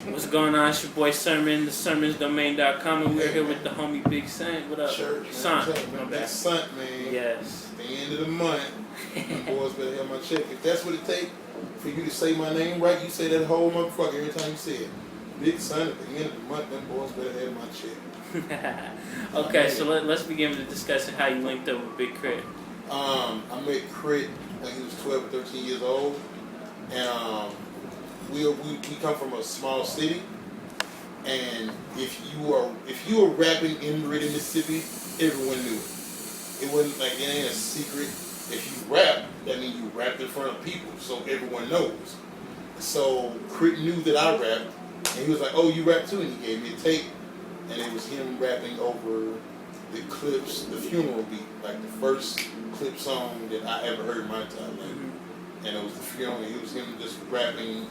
What's going on? It's your boy Sermon, the sermonsdomain.com, and we're here with the homie Big Sant. What up? Church, Sant. Big Sant, man. Yes. At the end of the month, my boys better have my check. If that's what it takes for you to say my name right, you say that whole motherfucker every time you say it. Big Sant, at the end of the month, them boys better have my check. Okay, so let's begin with discussing how you linked up with Big K.R.I.T. I met K.R.I.T. when he was 12 or 13 years old, and we come from a small city, and if you were rapping in Meridian, Mississippi, everyone knew it. It wasn't like it ain't a secret. If you rap, that means you rapped in front of people, so everyone knows. So K.R.I.T. knew that I rapped, and he was like, "Oh, you rap too?" And he gave me a tape, and it was him rapping over the Clips, the funeral beat, like the first Clip song that I ever heard in my time. And it was the funeral, and it was him just rapping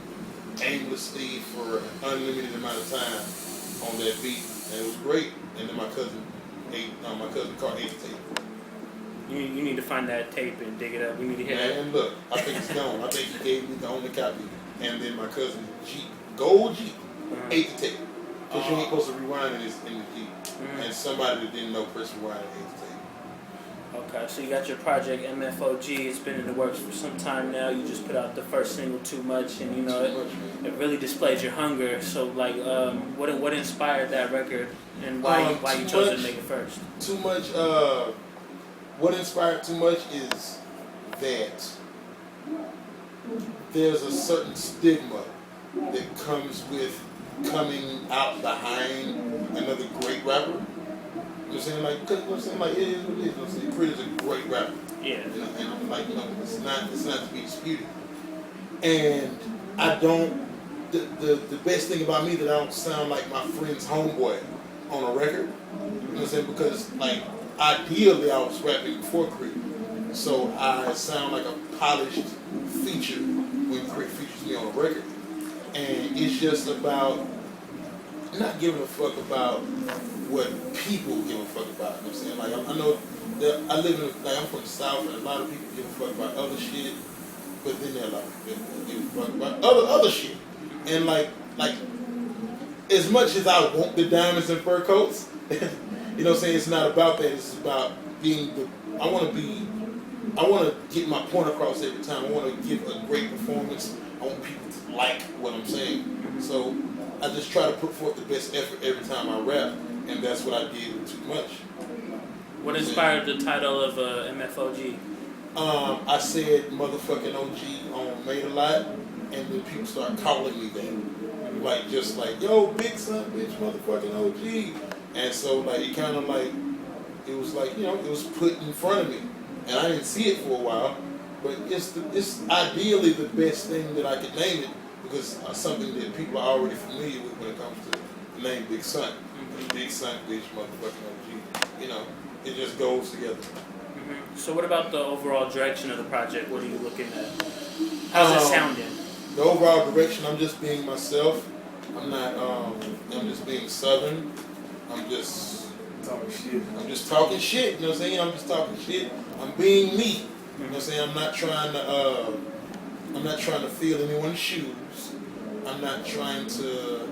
aimlessly for an unlimited amount of time on that beat, and it was great. And then my cousin caught the tape. You need to find that tape and dig it up. We need to hear that. And look, I think it's gone. I think he gave me the only copy. And then my cousin gold Jeep, ate the tape. Because you ain't supposed to rewind in the Jeep. And somebody that didn't know press rewind and ate the tape. Okay, so you got your project MFxOG. It's been in the works for some time now. You just put out the first single, Too Much, and it really displayed your hunger. So like, what inspired that record, and why you chose to make it first? Too Much. What inspired Too Much is that there's a certain stigma that comes with coming out behind another great rapper. You know what I'm saying? Like, because, you know what I'm saying? Like, it is what it is. You know what I'm saying? K.R.I.T. is a great rapper. Yeah. And I'm like, it's not to be disputed. And I don't, the best thing about me that I don't sound like my friend's homeboy on a record. You know what I'm saying? Because, like, ideally I was rapping before K.R.I.T. So I sound like a polished feature when K.R.I.T. features me on a record. And it's just about not giving a fuck about what people give a fuck about. You know what I'm saying? Like, I know that I live in, like, I'm from the South, and a lot of people give a fuck about other shit, but then they're like, they give a fuck about other shit. And like as much as I want the diamonds and fur coats, you know what I'm saying? It's not about that. It's about being I want to get my point across every time. I want to give a great performance. I want people to like what I'm saying. So I just try to put forth the best effort every time I rap, and that's what I did with Too Much. What inspired the title of MFxOG? I said motherfucking OG on Made a Lot, and then people start calling me that. Like, just like, yo, Big Son, bitch, motherfucking OG. And so, like, it kind of like, it was like, you know, it was put in front of me. And I didn't see it for a while, but it's ideally the best thing that I could name it, because something that people are already familiar with when it comes to the name Big Son. Big Son, bitch, motherfucking OG. You know, it just goes together. So what about the overall direction of the project? What are you looking at? How's it sounding? The overall direction, I'm just being myself. I'm not, I'm just being Southern. I'm just talking shit. I'm just talking shit, you know what I'm saying? I'm just talking shit. I'm being me. You know what I'm saying? I'm not trying to fill anyone's shoes. I'm not trying to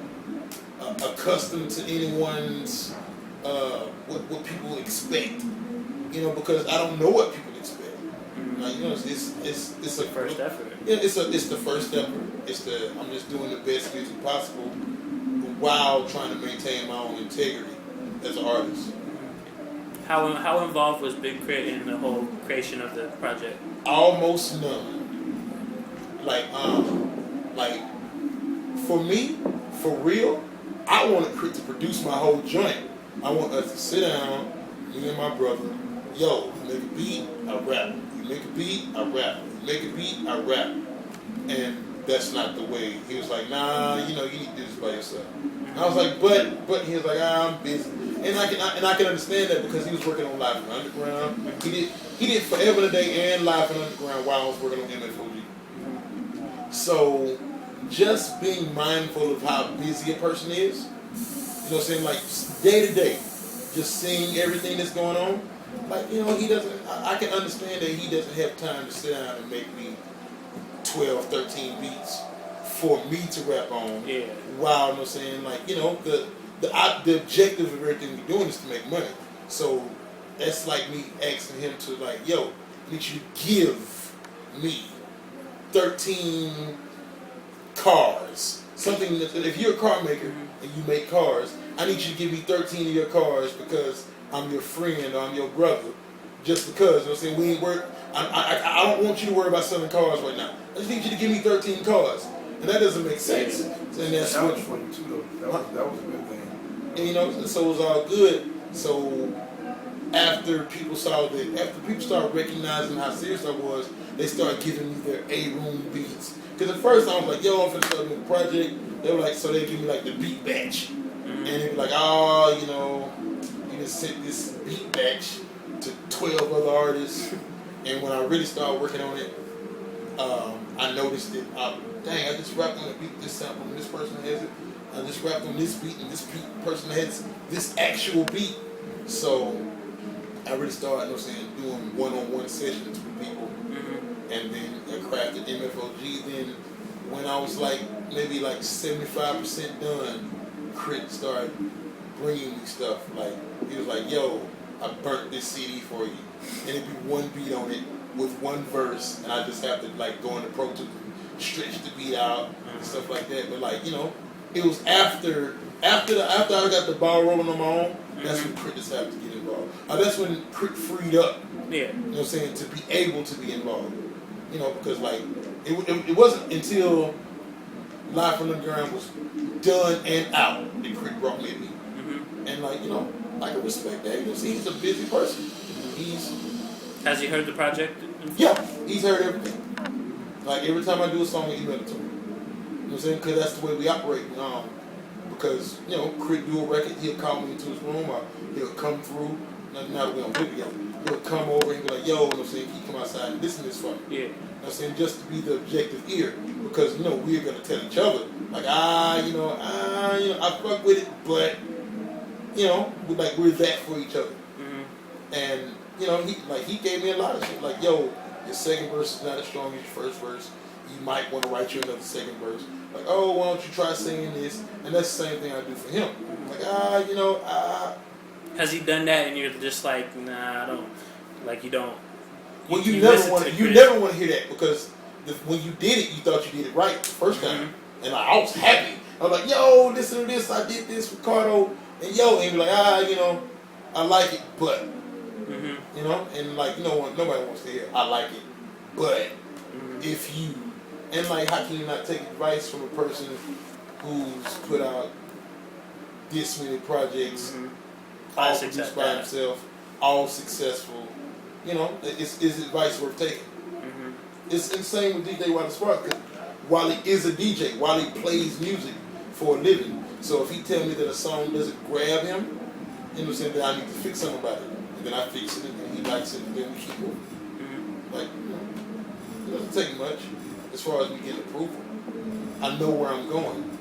accustom to anyone's what people expect. You know, because I don't know what people expect. Like, you know, it's a first effort. Yeah, it's the first effort. I'm just doing the best music possible while trying to maintain my own integrity as an artist. How involved was Big K.R.I.T. in the whole creation of the project? Almost none. Like for me, for real, I wanted K.R.I.T. to produce my whole joint. I want us to sit down, me and my brother. Yo, you make a beat, I rap. You make a beat, I rap. You make a beat, I rap. And that's not the way. He was like, nah, you know, you need to do this by yourself. And I was like, but he was like, I'm busy. And I can understand that, because he was working on Live from Underground. He did Forever and a Day and Live from Underground while I was working on MFxOG. So just being mindful of how busy a person is, you know what I'm saying, like day to day, just seeing everything that's going on. Like, you know, he doesn't, I can understand that he doesn't have time to sit down and make me 12, 13 beats for me to rap on. Yeah. While, you know what I'm saying, like, you know, the objective of everything we're doing is to make money. So that's like me asking him to, like, yo, I need you to give me 13 cars. Something that, if you're a car maker and you make cars, I need you to give me 13 of your cars because I'm your friend or I'm your brother. Just because, you know what I'm saying, we ain't work. I don't want you to worry about selling cars right now. I just need you to give me 13 cars. And that doesn't make sense. And that's that what, was funny too, though. That was a good thing. and, you know, so it was all good. So after people started recognizing how serious I was, they started giving me their A-room beats. Because at first I was like, yo, I'm finna start doing a project. They were like, so they give me like the beat batch. And they were like, oh, you know, you just sent this beat batch to 12 other artists. And when I really started working on it, I noticed that, dang, I just rapped on a beat, this sample, and this person has it. I just rapped on this beat, and this person has this actual beat. So I really started, you know what I'm saying, doing one-on-one sessions with people. And then I crafted MFxOG. Then when I was like maybe like 75% done, K.R.I.T started bringing me stuff. Like he was like, "Yo, I burnt this CD for you," and it'd be one beat on it with one verse, and I just have to like go into Pro Tools, and stretch the beat out and stuff like that. But like, you know, it was after I got the ball rolling on my own. That's when K.R.I.T just had to get involved. That's when K.R.I.T freed up. Yeah. You know what I'm saying, to be able to be involved. You know, because like it wasn't until Live from the Underground was done and out that K.R.I.T brought me a beat. And like, you know, I can respect that. You know, see, he's a busy person. Has he heard the project? Yeah, he's heard everything. Like every time I do a song, I email it to him. You know what I'm saying? Because that's the way we operate. Because, you know, K.R.I.T do a record, he'll call me into his room, or he'll come through. Now that we don't live together, he'll come over and be like, yo, you know what I'm saying, can you come outside and listen to this for me? Yeah. You know what I'm saying? Just to be the objective ear. Because, you know, we're going to tell each other, like, I fuck with it, but, you know, we're that for each other. And, you know, he gave me a lot of shit. Like, yo, your second verse is not as strong as your first verse. You might want to write you another second verse. Like, oh, why don't you try singing this? And that's the same thing I do for him. Like, you know, Has he done that and you're just like, nah, I don't, like you don't. Well, you never want to hear that because when you did it, you thought you did it right the first time. And I was happy. I was like, yo, listen to this. I did this, Ricardo. And yo, and you're like, you know, I like it, but, you know, and like, you know, nobody wants to hear, I like it, but if you, and like, how can you not take advice from a person who's put out this many projects, all produced by himself, all successful? You know, is advice worth taking? It's insane with DJ Wiley Spark. Wiley is a DJ. Wiley plays music for a living. So if he tell me that a song doesn't grab him, you know what I'm saying, then I need to fix something about it. And then I fix it, and then he likes it, and then we keep moving. Like, you know, it doesn't take much as far as me getting approval. I know where I'm going.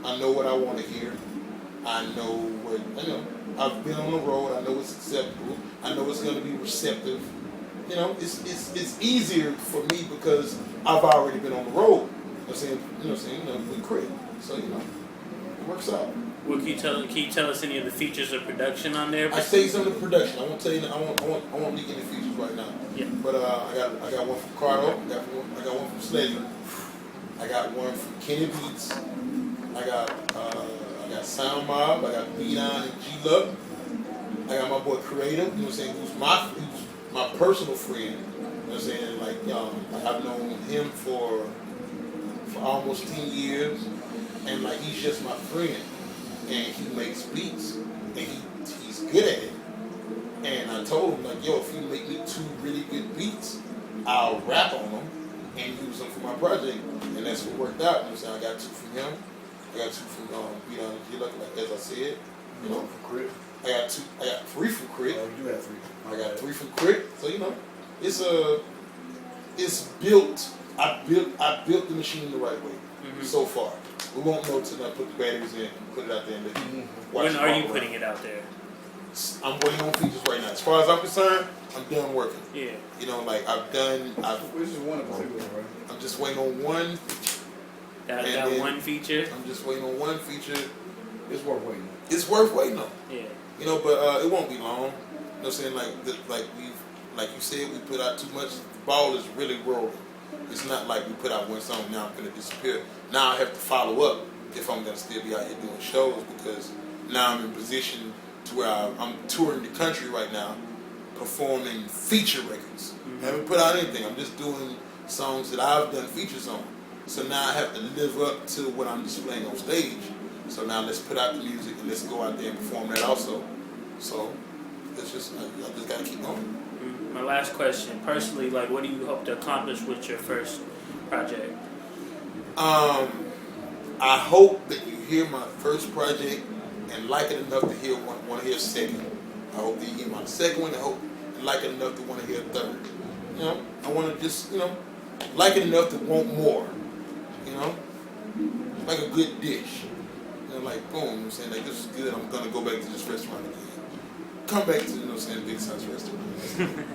I know what I want to hear. I know I've been on the road. I know it's acceptable. I know it's going to be receptive. You know, it's easier for me because I've already been on the road. You know what I'm saying, with K.R.I.T. So, you know, it works out. Well, can you tell us any of the features of production on there? I tell you some of the production. I won't tell you. I won't leak any features right now. Yeah. But I got one from Cardo. I got one from Sledger. I got one from Kenny Beats. I got Sound Mob. I got Beat On and G Love. I got my boy Creator. You know what I'm saying? Who's my personal friend. You know what I'm saying? Like, I've known him for almost 10 years, and like he's just my friend. And he makes beats, and he's good at it. And I told him, like, yo, if you make me 2 really good beats, I'll rap on them and use them for my project. And that's what worked out. You know what I'm saying? I got 2 from him. I got 2 from Beat On and G Love, like as I said. You know, from K.R.I.T. I got 3 from K.R.I.T. Oh, you do have 3. I got 3 from K.R.I.T. So, you know, it's built. I built the machine the right way so far. We won't know till I put the batteries in and put it out there and let you watch When it are you around. putting it out there? I'm waiting on features right now. As far as I'm concerned, I'm done working. Yeah. You know, like Which is one in particular, right? I'm just waiting on one. That one feature. I'm just waiting on one feature. It's worth waiting. It's worth waiting on. Yeah. You know, but it won't be long. You know what I'm saying? Like you said, we put out too much. The ball is really rolling. It's not like we put out one song, now I'm gonna disappear. Now I have to follow up if I'm gonna still be out here doing shows, because now I'm in position to where I'm touring the country right now, performing feature records. I haven't put out anything. I'm just doing songs that I've done features on. So now I have to live up to what I'm displaying on stage. So now let's put out the music and let's go out there and perform that also. So it's just I just gotta keep going. My last question, personally, like, what do you hope to accomplish with your first project? I hope that you hear my first project and like it enough to want to hear a second. I hope that you hear my second one. I hope you like it enough to want to hear a third. You know, I want to just, like it enough to want more. You know, like a good dish. Like, boom, you know what I'm saying? Like, this is good. I'm going to go back to this restaurant again. Come back to, Big K's restaurant.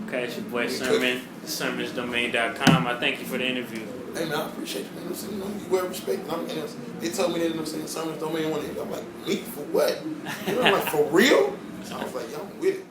Okay, it's your boy Sermon, sermonsdomain.com. I thank you for the interview. Hey, man, I appreciate you, man. You well respected. They told me that, Sermons Domain wanted. I'm like, me? For what? I'm like, for real? So I was like, yo, I'm with it.